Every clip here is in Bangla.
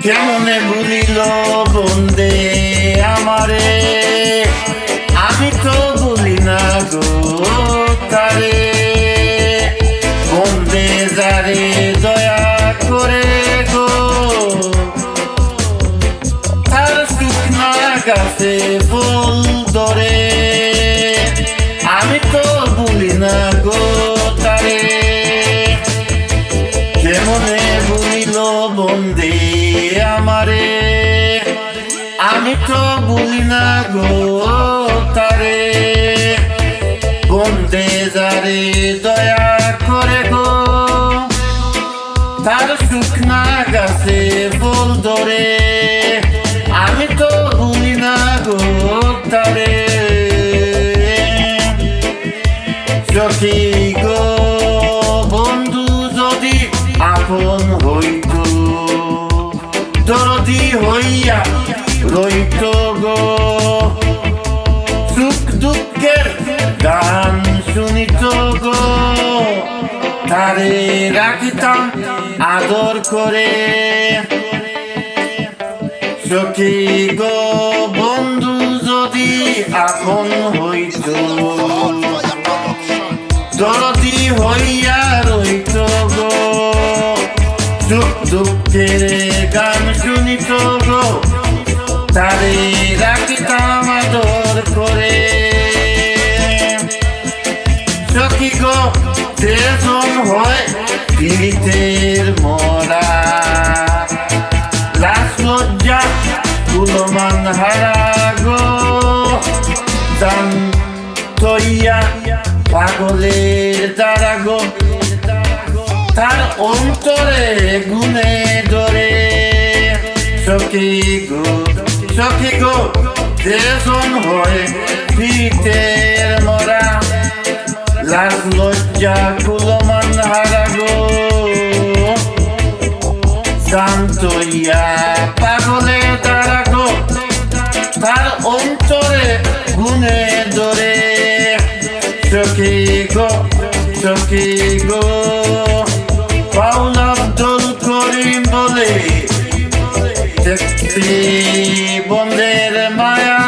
কেমনে ভুলিল বন্দে আমারে, আমি তো ভুলি না গো তারে। বন্দে যারে দয়া করে গো, তার শুকনা গাছে ফুল ধরে। আমি তো ভুলি না গো তারে, কেমনে ভুলিল বন্দে আমারে, আমি তো ভুলি না গো তারে। বন্দে যারে দয়া করে গো, তার শুকনা গাছে ফুল ধরে। আমি তো ভুলি না গো তারে। সখী গো বন্ধু যদি আপন হইত, দরদি হইয়া রইত গো, সুখ দুঃখের গান শুনিত গো, তারে রাখিতাম আদর করে। সখী গো বন্ধু যদি আপন হইত, দরদি হইয়া রইত গো, সুখ দুঃখের গান শুনিত গো, তারে রাখিতাম আদর করে। সখী গো তেজন হয় পীড়িতের মরা, লাজ লজ্জা কুলমান হারা গো, দান তৈয়া পাগলের দ্বারা গো, তার অন্তরে গুনে ধরে। সখী গো তেজন হয় পীড়িতের মরা, লাজ লজ্জা কুলমান হারা গো, শান্তইয়া পাগলের দ্বারা গো, তার অন্তরে গুনে ধরে। সখী গো বাউল আব্দুল করিম বলে, দেখতে বন্দের মায়া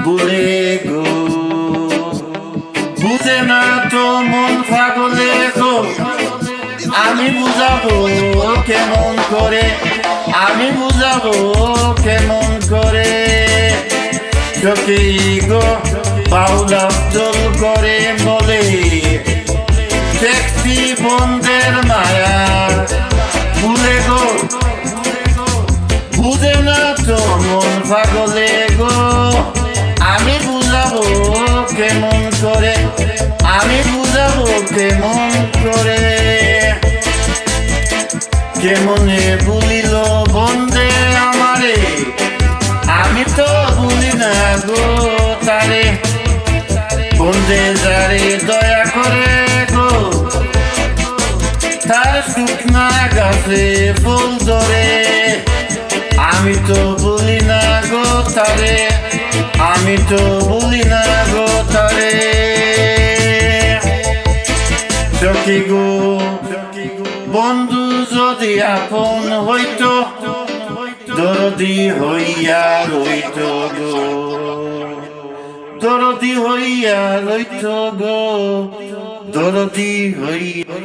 বলে গো, বুঝে না তো মন পাগলে গো। আমি বুঝাবো কেমন করে, আমি বুঝাবো কেমন করে। সখী গো বাউল আব্দুল করিম বলে, দেখছি বন্দের মায়া ভুলে গো, বুঝে না তো মন পাগলে গো। আমি বুঝাবো কেমন করে, আমি বুঝাবো কেমন করে। কেমনে ভুলিল বন্দে আমারে, আমি তো ভুলি না গো তারে। বন্দে যারে দয়া করে গো, তার শুকনা গাছে ফুল ধরে। আমি তো ভুলি না গো তারে, আমি তো ভুলি না গো তারে। সখী গো বন্ধু যদি আপন হইত, দরদি হইয়া রইত গো, দরদি হইয়া রইত গো, দরদি হইয়া।